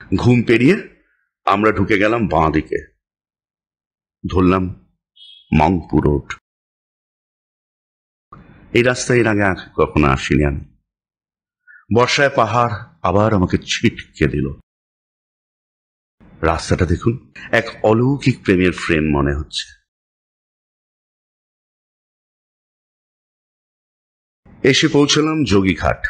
ঘুম পেরিয়ে আমরা ঢুকে গেলাম বাঁ দিকে, ধরলাম মংপু রোড। এই রাস্তায় এর আগে কখনো আসিনি আমি। বর্ষায় পাহাড় আবার আমাকে ছিটকে দিল। রাস্তাটা দেখুন, এক অলৌকিক প্রেমের ফ্রেম মনে হচ্ছে। এসে পৌঁছলাম যোগীঘাট,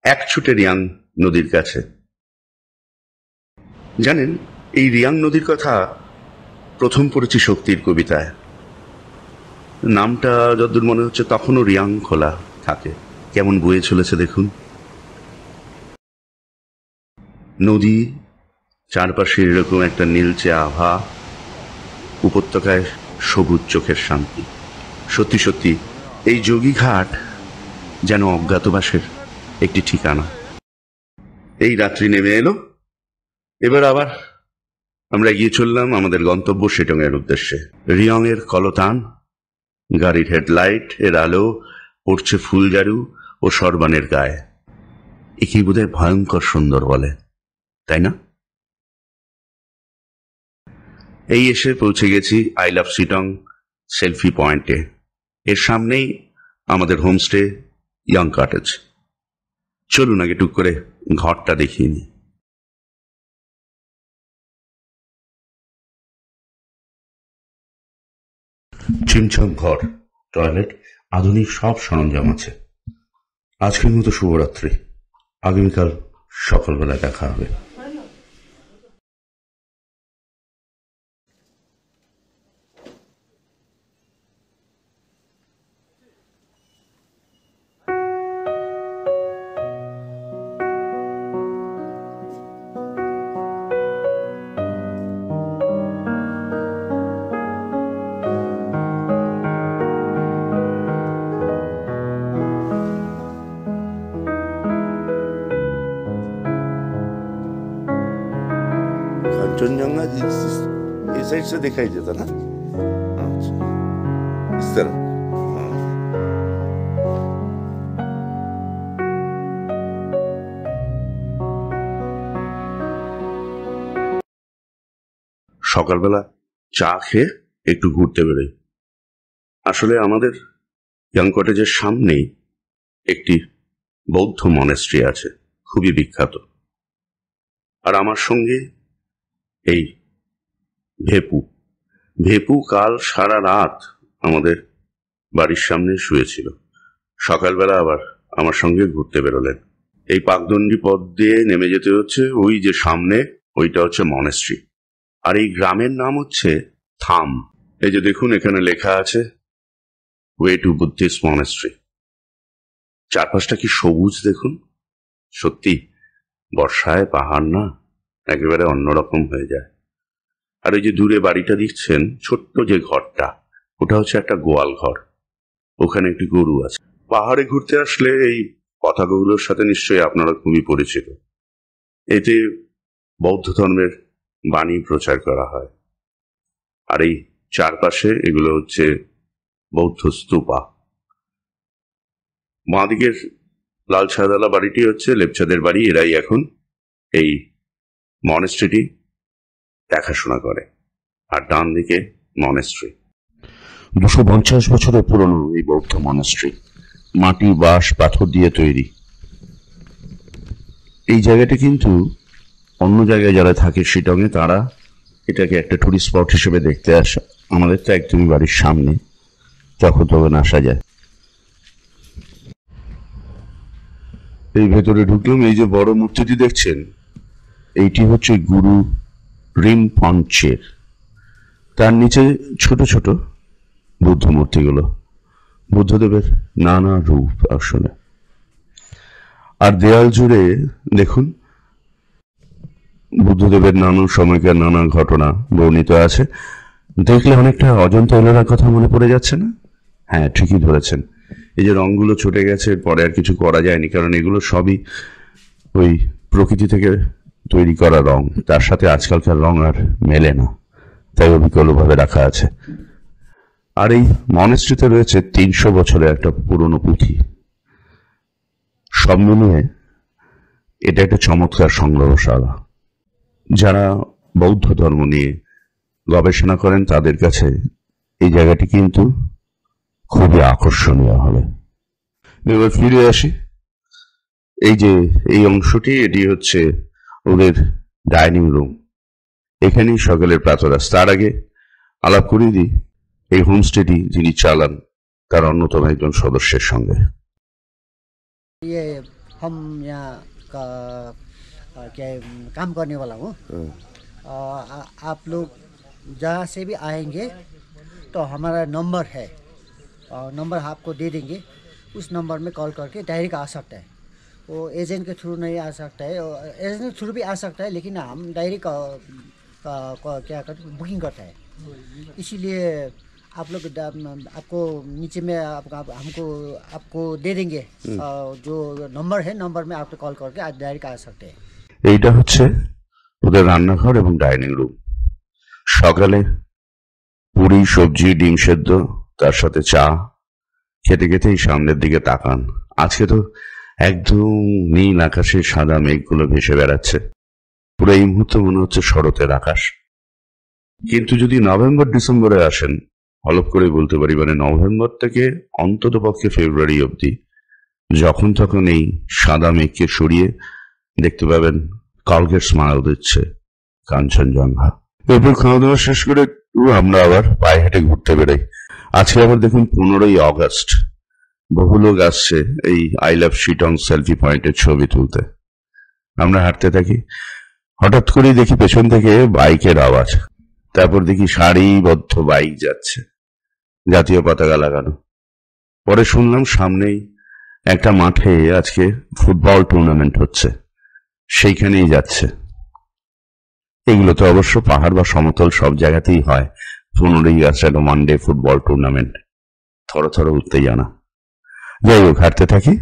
এক ছুটে রিয়াং নদীর কাছে। জানেন, এই রিয়াং নদীর কথা প্রথম পড়েছি শক্তির কবিতায়। নামটা যতদূর মনে হচ্ছে তখনও রিয়াং খোলা থাকে। কেমন বয়ে চলেছে দেখুন। নদী, চারপাশে এরকম একটা নীলচে আভা, উপত্যকায় সবুজ চোখের শান্তি। সত্যি সত্যি এই যোগীঘাট যেন অজ্ঞাতবাসের একটি ঠিকানা। এই রাত্রি নেমে এলো। এবার আবার আমরা গিয়ে চললাম আমাদের গন্তব্য শিটং এর উদ্দেশ্যে। রিয়ং এর কলতান, গাড়ির হেডলাইট এর আলো পড়ছে ফুলজারু ও সরবানের গায়ে। একেই বোধহয় ভয়ঙ্কর সুন্দর বলে, তাই না? এই এসে পৌঁছে গেছি আই লাভ শিটং সেলফি পয়েন্টে। এর সামনেই আমাদের হোমস্টে ইয়াং কটেজ। চলুন আগে টুক করে ঘরটা দেখিয়ে নি। চিমছম ঘর, টয়লেট, আধুনিক সব সরঞ্জাম আছে। আজকের মতো শুভরাত্রি। আগামীকাল সকালবেলা দেখা হবে। कंचनजंगा इस साइड से दिखाई देता ना। अच्छा, इस तरह। সকালবেলা চা খেয়ে একটু ঘুরতে বেরোই। আসলে আমাদের ইয়াং কটেজের সামনেই একটি বৌদ্ধ মনেস্ট্রি আছে, খুবই বিখ্যাত। আর আমার সঙ্গে এই ভেপু কাল সারা রাত আমাদের বাড়ির সামনে শুয়েছিল। সকালবেলা আবার আমার সঙ্গে ঘুরতে বেরোলেন। এই পাকদণ্ডী পথ দিয়ে নেমে যেতে হচ্ছে, ওই যে সামনে ওইটা হচ্ছে মনেস্ট্রি। আর এই গ্রামের নাম হচ্ছে থাম। এই যে দেখুন, এখানে লেখা আছে ওয়ে টু বুদ্ধিস্ট মনেস্ট্রি। চারপাশটা কি সবুজ দেখুন। সত্যি বর্ষায় পাহাড় না একেবারে অন্যরকম হয়ে যায়। আর ওই যে দূরে বাড়িটা দেখছেন, ছোট্ট যে ঘরটা, ওটা হচ্ছে একটা গোয়াল ঘর। ওখানে একটি গরু আছে। পাহাড়ে ঘুরতে আসলে এই পতাকাগুলোর সাথে নিশ্চয়ই আপনারা খুবই পরিচিত। এতে বৌদ্ধ ধর্মের বাণী প্রচার করা হয়। আর এই চারপাশে এগুলো হচ্ছে বৌদ্ধ স্তূপা। বাঁদিকের লাল ছাদালা বাড়িটি হচ্ছে লেপচাদের বাড়ি। এরাই এখন এই মনেস্ট্রিটি দেখাশোনা করে। আর ডান দিকে মনেস্ট্রি। 250 বছরের পুরনো এই বৌদ্ধ মনেস্ট্রি, মাটি, বাঁশ, পাথর দিয়ে তৈরি। এই জায়গাটি কিন্তু অন্য জায়গায় যারা থাকে শিটংয়ে, তারা এটাকে একটা টুরিস্ট স্পট হিসেবে দেখতে আসে। আমাদের তো একদমই বাড়ির সামনে, যখন তখন আসা যায়। এই ভেতরে ঢুকলাম। এই যে বড় মূর্তিটি দেখছেন, এইটি হচ্ছে গুরু রিমপঞ্চের। তার নিচে ছোট ছোট বুদ্ধ মূর্তিগুলো, বুদ্ধদেবের নানা রূপ আসলে। আর দেয়াল জুড়ে দেখুন বুদ্ধদেবের নানা সময়কার নানা ঘটনা বর্ণিত আছে। দেখলে অনেকটা অজন্তা এলোরার কথা মনে পড়ে যাচ্ছে না? হ্যাঁ, ঠিকই ধরেছেন। এই যে রংগুলো ছুটে গেছে, পরে আর কিছু করা যায়নি, কারণ এগুলো সবই ওই প্রকৃতি থেকে তৈরি করা রং। তার সাথে আজকালকার রং আর মেলে না, তাই অবিকলভাবে রাখা আছে। আর এই মনেস্ট্রিতে রয়েছে 300 বছরের একটা পুরনো পুঁথি। সব মিলিয়ে এটা একটা চমৎকার সংগ্রহশালা। যারা বৌদ্ধ ধর্ম নিয়ে গবেষণা করেন তাদের কাছে এই জায়গাটি কিন্তু খুবই আকর্ষণীয় হবে। এবার ফিরে আসি, এই যে এই অংশটি, এটি হচ্ছে ওদের ডাইনিং রুম। এখানেই সকালের প্রাতরাশ। তার আগে আলাপ করিয়ে দিই এই হোমস্টেটি যিনি চালান তার অন্যতম একজন সদস্যের সঙ্গে। ये हम यहाँ का क्या है, काम करने वाला हूँ। आप लोग जहाँ से भी आएंगे तो हमारा नंबर है, नंबर आपको दे देंगे। उस नंबर में कॉल करके डायरेक्ट आ सकता है। वो एजेंट के थ्रू नहीं आ सकता है, एजेंट के थ्रू भी आ सकता है, लेकिन हम डायरेक्ट क्या करते बुकिंग करता है। इसीलिए आप लोग आपको नीचे में हमको आपको दे देंगे जो नंबर है, नंबर में आपको कॉल करके आज डायरेक्ट आ सकते हैं। এইটা হচ্ছে ওদের রান্নাঘর এবং ডাইনিং রুম। সকালে পুরি, সবজি, ডিম সেদ্ধ, তার সাথে চা খেতে খেতেই সামনের দিকে তাকান। আজকে তো একদম নীল আকাশে সাদা মেঘগুলো ভেসে বেড়াচ্ছে। পুরো এই মুহূর্তে মনে হচ্ছে শরতের আকাশ। কিন্তু যদি নভেম্বর ডিসেম্বরে আসেন, হলপ করে বলতে পারি মানে নভেম্বর থেকে অন্তত পক্ষে ফেব্রুয়ারি অবধি, যখন তখন এই সাদা মেঘকে সরিয়ে দেখতে পাবেন কালগেট স্মাইল দিচ্ছে কাঞ্চনজঙ্ঘা। এরপর খাওয়া দাওয়া শেষ করে আমরা আবার পায়ে হেঁটে ঘুরতে বেরোই। আজকে আবার দেখুন 15ই অগস্ট, বহু লোক আসছে এই আই লাভ শিটং সেলফি পয়েন্টের ছবি তুলতে। আমরা হাঁটতে থাকি, হঠাৎ করেই দেখি পেছন থেকে বাইকের আওয়াজ। তারপর দেখি সারিবদ্ধ বাইক যাচ্ছে, জাতীয় পতাকা লাগানো। পরে শুনলাম সামনেই একটা মাঠে আজকে ফুটবল টুর্নামেন্ট হচ্ছে, সেইখানেই যাচ্ছে। এগুলো তো অবশ্য পাহাড় বা সমতল সব জায়গাতেই হয়। 15ই আগস্ট একটা ওয়ানডে ফুটবল টুর্নামেন্ট, থর থর উত্তেজনা। যাই হোক, হাঁটতে থাকি।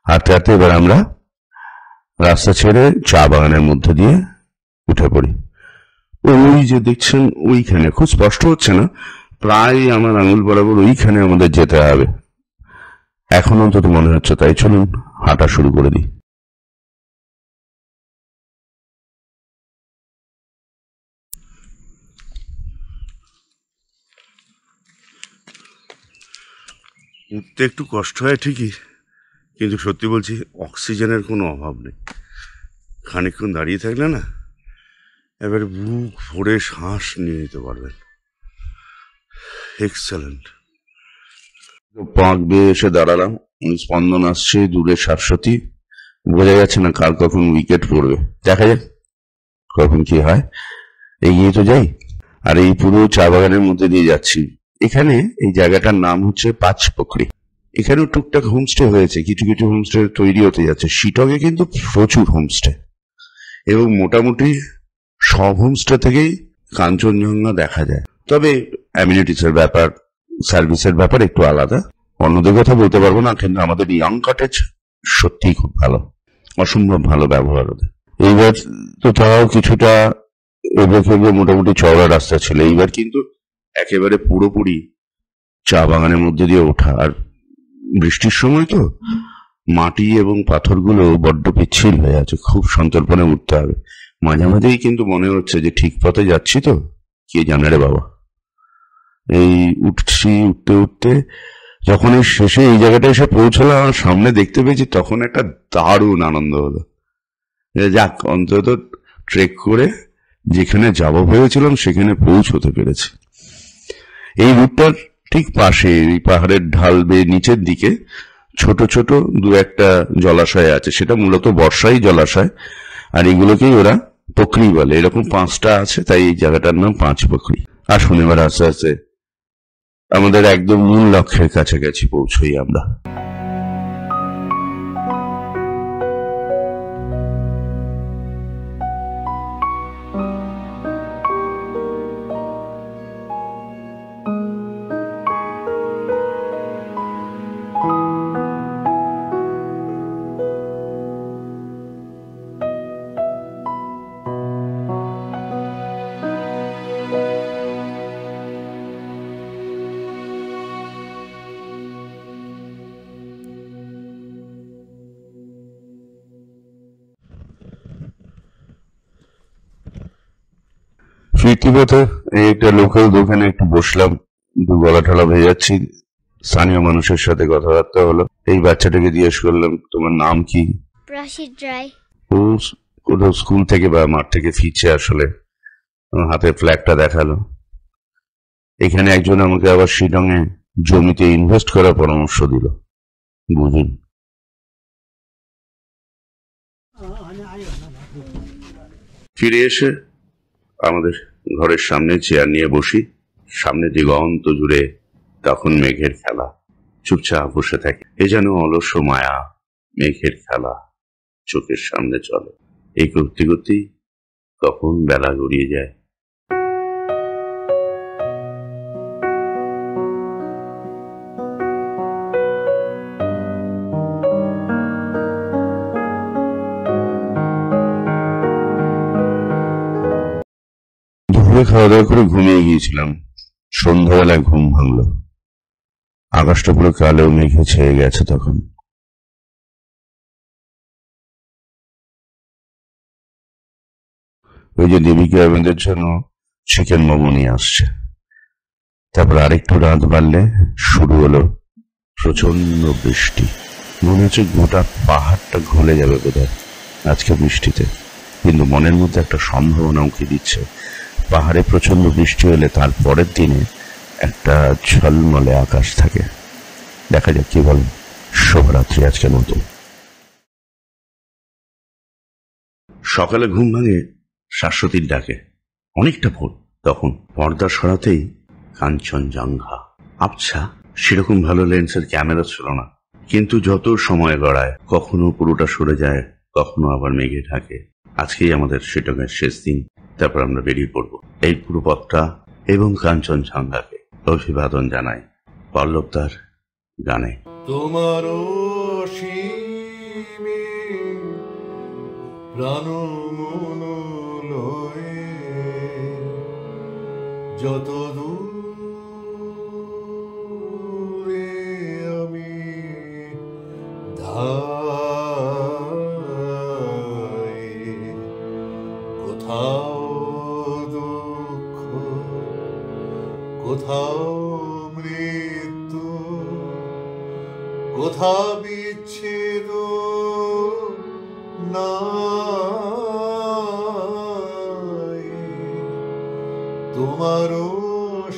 হাঁটতে হাঁটতে এবার আমরা রাস্তা ছেড়ে চা বাগানের মধ্যে দিয়ে উঠে পড়ি। ওই যে দেখছেন ওইখানে, খুব স্পষ্ট হচ্ছে না, প্রায় আমার আঙুল বরাবর ওইখানে আমাদের যেতে হবে। এখন অন্তত মনে হচ্ছে তাই। চলুন হাঁটা শুরু করে দিই। উঠতে একটু কষ্ট হয় ঠিকই, কিন্তু সত্যি বলছি অক্সিজেনের কোনো অভাব নেই। খানিকক্ষণ দাঁড়িয়ে থাকলে না এবারে বুক ভরে শ্বাস নিয়ে নিতে পারবেন। এক্সেলেন্ট। পাঁক বেয়ে এসে দাঁড়ালাম, স্পন্দন আসছে, দূরে শাশ্বতী। বোঝা যাচ্ছে না কার কখন উইকেট পড়বে, দেখা যাক কখন কি হয়। এগিয়ে তো যাই। আর এই পুরো চা বাগানের মধ্যে দিয়ে যাচ্ছি। এখানে এই জায়গাটার নাম হচ্ছে পাঁচপুকুরি। এখানেও টুকটাক হোমস্টে হয়েছে, কিছু কিছু হোমস্টে তৈরি হতে যাচ্ছে। শিটংয়ে কিন্তু প্রচুর হোমস্টে, এবং মোটামুটি সব হোমস্টে থেকেই কাঞ্চনজঙ্ঘা দেখা যায়। তবে অ্যামিনিটিসের ব্যাপার, সার্ভিসের ব্যাপার একটু আলাদা। অন্যদের কথা বলতে পারবো না, কিন্তু আমাদের ইয়াং কটেজ সত্যিই খুব ভালো, অসম্ভব ভালো ব্যবহার ওদের। এইবার তো তাও কিছুটা এবড়ো মোটামুটি চওড়া রাস্তা ছিল, এইবার কিন্তু একেবারে পুরোপুরি চা বাগানের মধ্যে দিয়ে ওঠা। আর বৃষ্টির সময় তো মাটি এবং পাথরগুলো বড্ড পিচ্ছিল হয়ে আছে, খুব সন্তর্পণে উঠতে হবে। মাঝে মাঝেই কিন্তু মনে হচ্ছে যে ঠিক পথে যাচ্ছি তো, কে জানে রে বাবা। এই উঠছি, উঠতে উঠতে যখন এই শেষে এই জায়গাটা এসে পৌঁছলাম, আমার সামনে দেখতে পেয়েছি, তখন একটা দারুণ আনন্দ হলো। যাক, অন্তত ট্রেক করে যেখানে যাব ভেবেছিলাম সেখানে পৌঁছতে পেরেছি। এই রুটটার ঠিক পাশে এই পাহাড়ের ঢাল বেয়ে নিচের দিকে ছোট ছোট দু একটা জলাশয় আছে, সেটা মূলত বর্ষাই জলাশয়। আর এগুলোকেই ওরা পুকুরি বলে। এরকম 5টা আছে, তাই এই জায়গাটার নাম পাঁচপুকুরি। আসুন এবার আস্তে আস্তে আমাদের একদম মূল লক্ষ্যের কাছাকাছি পৌঁছই আমরা। ফিরতি পথে এই একটা লোকাল দোকানে একটু বসলাম, একটু গলা টলা ভেজাচ্ছি, স্থানীয় মানুষের সাথে কথাবার্তা হলো। এই বাচ্চাটাকে জিজ্ঞেস করলাম, তোমার নাম কি? প্রাসিদ রায়। ও কোথাও স্কুল থেকে বা মাঠ থেকে ফিরছে আসলে, আমার হাতে ফ্ল্যাগটা দেখালো। এখানে একজন আমাকে আবার শিলংয়ে জমিতে ইনভেস্ট করার পরামর্শ দিল, বুঝুন। ফিরে এসে আমাদের ঘরের সামনে চেয়ার নিয়ে বসি, সামনে দিগন্ত জুড়ে তখন মেঘের খেলা, চুপচাপ বসে থাকে। এ যেন অলস মায়া, মেঘের খেলা চোখের সামনে চলে। এই করতে করতেই কখন বেলা গড়িয়ে যায়। দুপুরে খাওয়া দাওয়া করে ঘুমিয়ে গিয়েছিলাম। সন্ধ্যাবেলায় ঘুম ভাঙলো, আকাশটা পুরো কালো মেঘে ছেয়ে গেছে তখন। ওই যে দেবীকে আমাদের জন্য চিকেন মোমো নিয়ে আসছে। তারপর আরেকটু রাত বাড়লে শুরু হলো প্রচন্ড বৃষ্টি। মনে হচ্ছে গোটা পাহাড়টা গলে যাবে বোধহয় আজকে বৃষ্টিতে। কিন্তু মনের মধ্যে একটা সম্ভাবনা উঁকি দিচ্ছে, পাহাড়ে প্রচন্ড বৃষ্টি হলে তার পরের দিনে একটা ঝলমলে আকাশ থাকে। দেখা যাক কি বলেন। শুভরাত্রি আজকের মতো। সকালে ঘুম ভাঙে শাশ্বতীর ডাকে, অনেকটা ভোর। তখন পর্দা সরাতেই কাঞ্চনজঙ্ঘা। আচ্ছা, সেরকম ভালো লেন্সের ক্যামেরা ছিল না, কিন্তু যত সময় গড়ায় কখনো পুরোটা সরে যায়, কখনো আবার মেঘে ঢাকে। আজকেই আমাদের শিলংয়ের শেষ দিন, তারপর আমরা বেরিয়ে পড়ব। এই পুরো পথটা এবং কাঞ্চনজঙ্ঘাকে অভিবাদন জানাই পল্লবদার গানে। তোমারও সীমে প্রাণ মন লয়ে যত দূরে আমি ধাই, কোথাও দুঃখ, কোথাও মৃত্যু, কোথা বিচ্ছেদ নাই, তোমারও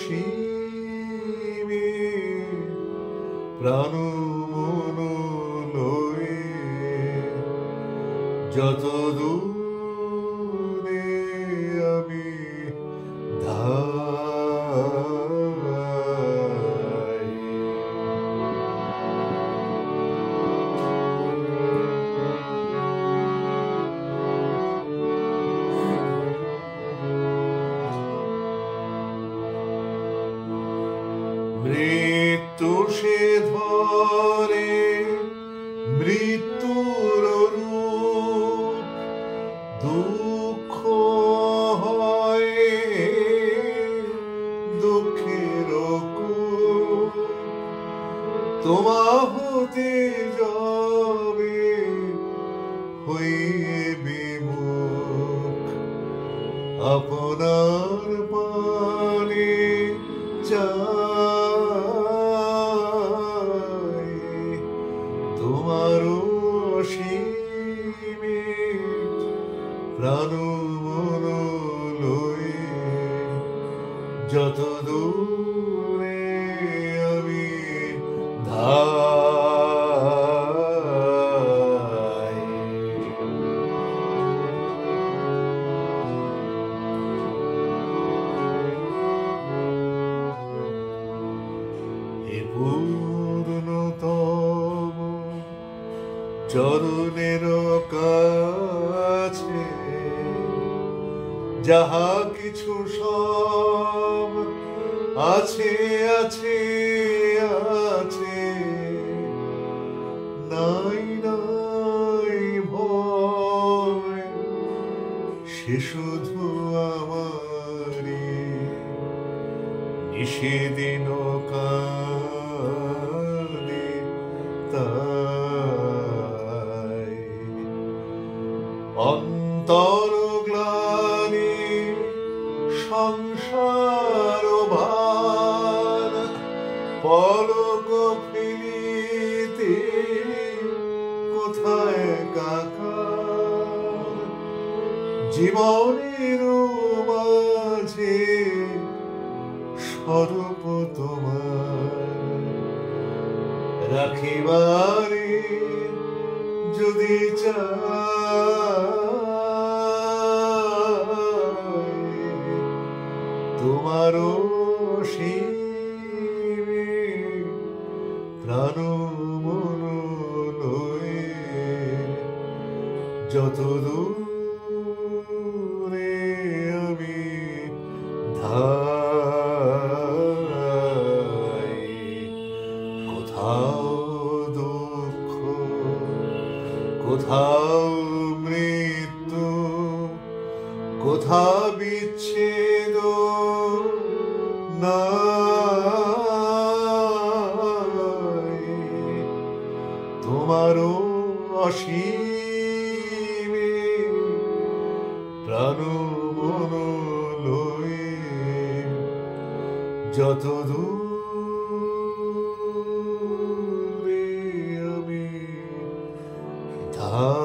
সীমে প্রাণ মন লয়ে যত দূরে আমি ধাই। মৃত্যু সে ধরে মৃত্যুর রূপ, দুঃখ হয় দুঃখের কূপ, তোমা হতে যাবে হয়ে বিমুখ, আপনার পানে চাই, তোমারও সীমে প্রাণ মন লয়ে যত দূরে আমি ধাই। এ পূর্ণতম চরণের কাছে যাহা কিছু সব আছে আছে আছে, নাই নাই ভয়, সে শুধু আমারি নিষেদিন কালে তাই। অন্তর গ্লানি সংসার ভার পলক ফিরিতে কোথায় কাকা জীবনের মাঝে স্বরূপ তোমার রাখিবারে যদি চাই তোমারও শিবে প্রাণ মন লয়ে যত দূরে আমি ধাই কোথাও দুঃখ কোথাও মৃত্যু কোথাও বিচ্ছেদ নাই তোমারও অসীমে প্রাণ মন লয়ে যত দূরে আমি ধাই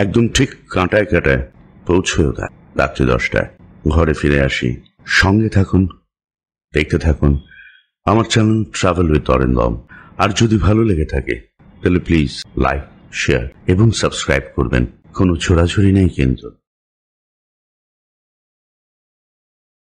একদম ঠিক কাঁটায় কাঁটায় পৌঁছেও দেয় রাত্রি 10টায়। ঘরে ফিরে আসি। সঙ্গে থাকুন, দেখতে থাকুন আমার চ্যানেল ট্রাভেল উইথ অরিন্দম। আর যদি ভালো লেগে থাকে তাহলে প্লিজ লাইক, শেয়ার এবং সাবস্ক্রাইব করবেন। কোনো ছোড়াছড়ি নেই কিন্তু।